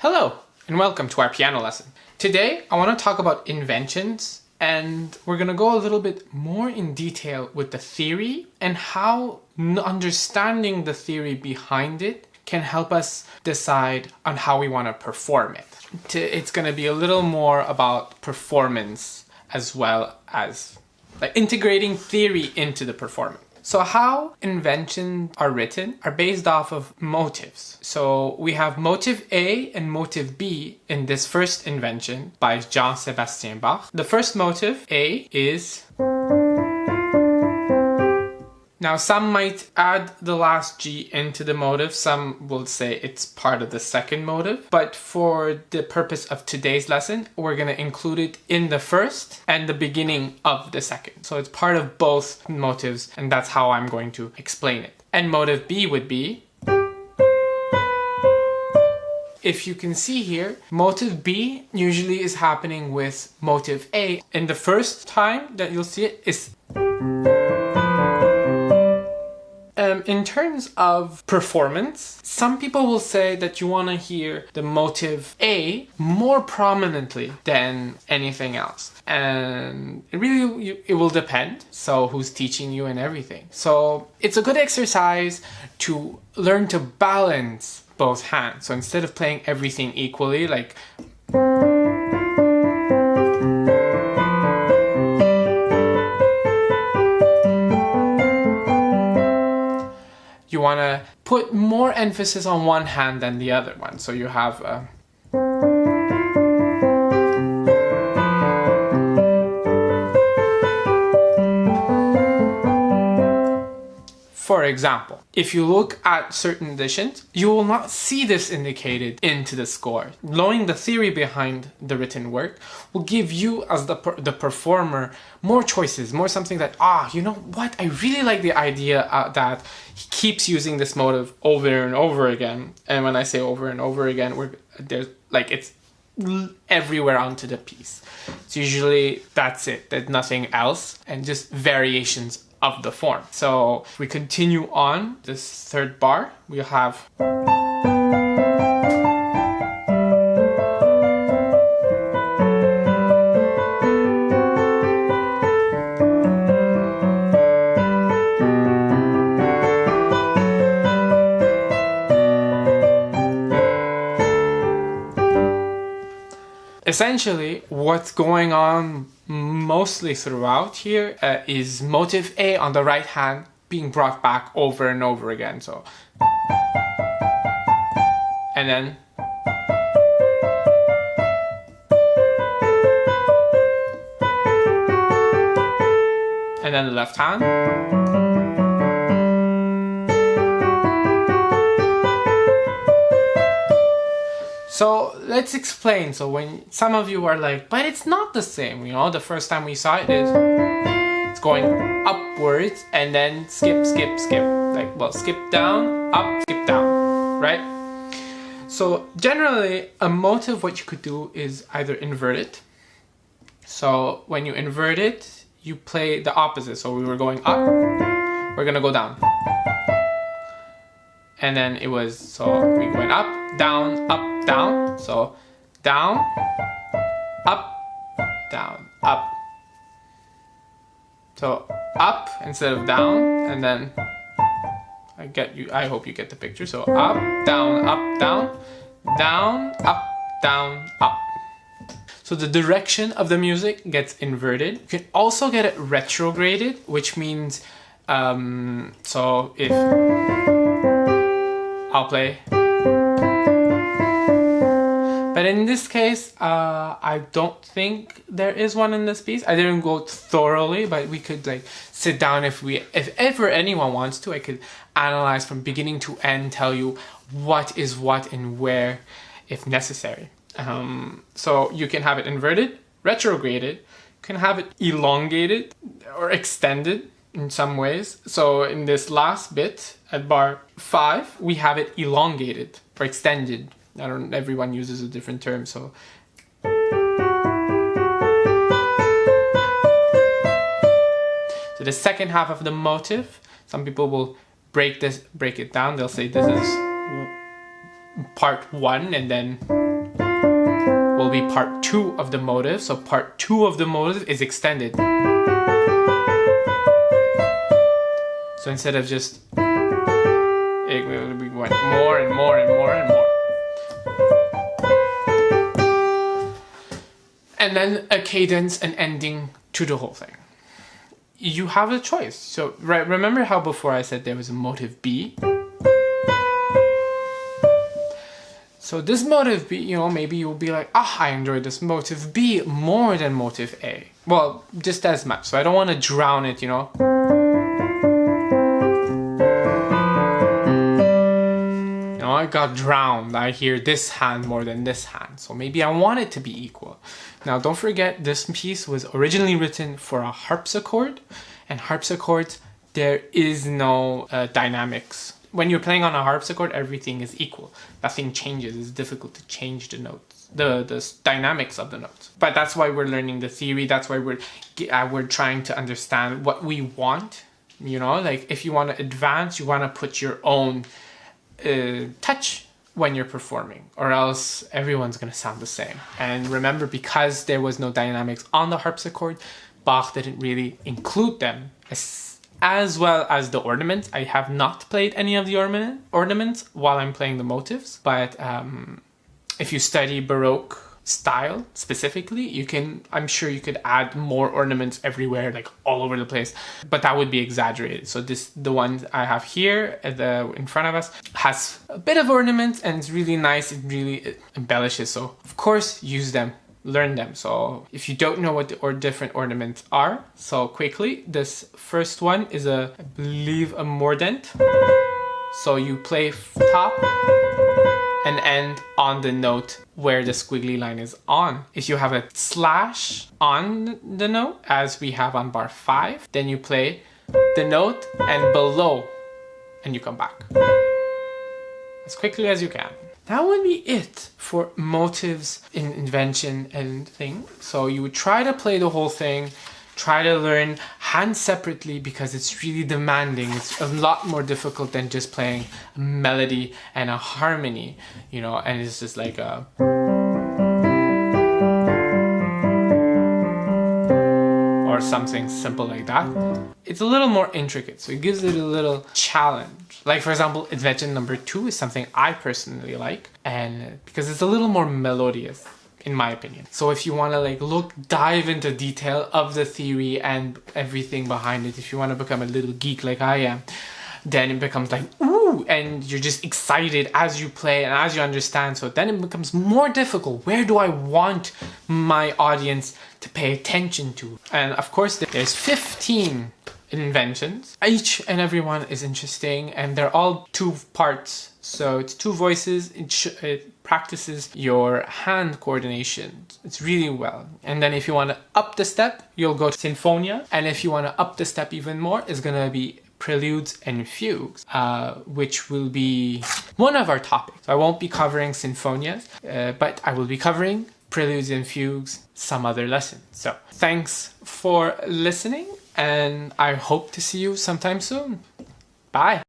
Hello, and welcome to our piano lesson. Today, I want to talk about inventions, and we're going to go a little bit more in detail with the theory and how understanding the theory behind it can help us decide on how we want to perform it. It's going to be a little more about performance as well as integrating theory into the performance. So how inventions are written are based off of motives. So we have motive A and motive B in this first invention by Jean-Sébastien Bach. The first motive, A, is... Now some might add the last G into the motive, some will say it's part of the second motive, but for the purpose of today's lesson, we're going to include it in the first and the beginning of the second. So it's part of both motives, and that's how I'm going to explain it. And motive B would be... If you can see here, motive B usually is happening with motive A, and the first time that you'll see it is... In terms of performance, some people will say that you want to hear the motive A more prominently than anything else. And it will depend. So who's teaching you and everything. So it's a good exercise to learn to balance both hands. So instead of playing everything equally, like... you want to put more emphasis on one hand than the other one. So you have for example, if you look at certain editions, you will not see this indicated into the score. Knowing the theory behind the written work will give you, as the performer, more choices, more something that, you know what, I really like the idea that he keeps using this motive over and over again. And when I say over and over again, it's everywhere onto the piece. So usually that's it, there's nothing else, and just variations of the form. So if we continue on this third bar, we'll have... Essentially, what's going on mostly throughout here is motive A on the right hand being brought back over and over again. So, and then, the left hand. So let's explain. So when some of you are like, but it's not the same, you know, the first time we saw it is, it's going upwards and then skip, skip, skip. Skip down, up, skip down, right? So generally a motive, what you could do is either invert it. So when you invert it, you play the opposite. So we were going up, we're gonna go down. And then it was, so we went up, down, down. So down, up, up. So up instead of down, and then I hope you get the picture. So up, down, down, up, down, up. So the direction of the music gets inverted. You can also get it retrograded, which means, so if I'll play. But in this case, I don't think there is one in this piece. I didn't go thoroughly, but we could sit down if ever anyone wants to. I could analyze from beginning to end, tell you what is what and where if necessary. So you can have it inverted, retrograded, you can have it elongated or extended in some ways. So in this last bit at bar 5, we have it elongated or extended. Everyone uses a different term, so. So the second half of the motive, some people will break it down. They'll say this is part 1 and then will be part 2 of the motive. So part 2 of the motive is extended. So instead of just, we went more and more and more and more. And then a cadence and ending to the whole thing. You have a choice. So remember how before I said there was a motive B? So this motive B, maybe you'll be like, I enjoy this motive B more than motive A. Well, just as much. So I don't want to drown it, I got drowned. I hear this hand more than this hand. So maybe I want it to be equal. Now, don't forget, this piece was originally written for a harpsichord. And harpsichords, there is no dynamics. When you're playing on a harpsichord, everything is equal. Nothing changes. It's difficult to change the notes, the dynamics of the notes. But that's why we're learning the theory. That's why we're trying to understand what we want. Like if you want to advance, you want to put your own touch when you're performing, or else everyone's going to sound the same. And remember, because there was no dynamics on the harpsichord, Bach didn't really include them as well as the ornaments. I have not played any of the ornaments while I'm playing the motives, but if you study Baroque style specifically, I'm sure you could add more ornaments everywhere, like all over the place, but that would be exaggerated. So the one I have here in front of us has a bit of ornaments, and it's really nice. It really embellishes. So of course, use them, learn them. So if you don't know what the different ornaments are, so quickly, this first one is I believe a Mordent. So you play top and end on the note where the squiggly line is on. If you have a slash on the note, as we have on bar 5, then you play the note and below, and you come back as quickly as you can. That would be it for motives in invention and thing. So you would try to play the whole thing, try to learn hands separately, because it's really demanding. It's a lot more difficult than just playing a melody and a harmony, and it's just like a... or something simple like that. It's a little more intricate, so it gives it a little challenge. Like for example, Invention Number Two is something I personally like, and because it's a little more melodious, in my opinion. So if you want to dive into detail of the theory and everything behind it, if you want to become a little geek like I am, then it becomes like, ooh, and you're just excited as you play and as you understand. So then it becomes more difficult. Where do I want my audience to pay attention to? And of course, there's 15 inventions. Each and every one is interesting, and they're all 2 parts. So it's 2 voices. It practices your hand coordination. It's really well. And then if you want to up the step, you'll go to Sinfonia. And if you want to up the step even more, it's going to be Preludes and Fugues, which will be one of our topics. So I won't be covering Sinfonias, but I will be covering Preludes and Fugues some other lesson. So thanks for listening, and I hope to see you sometime soon. Bye.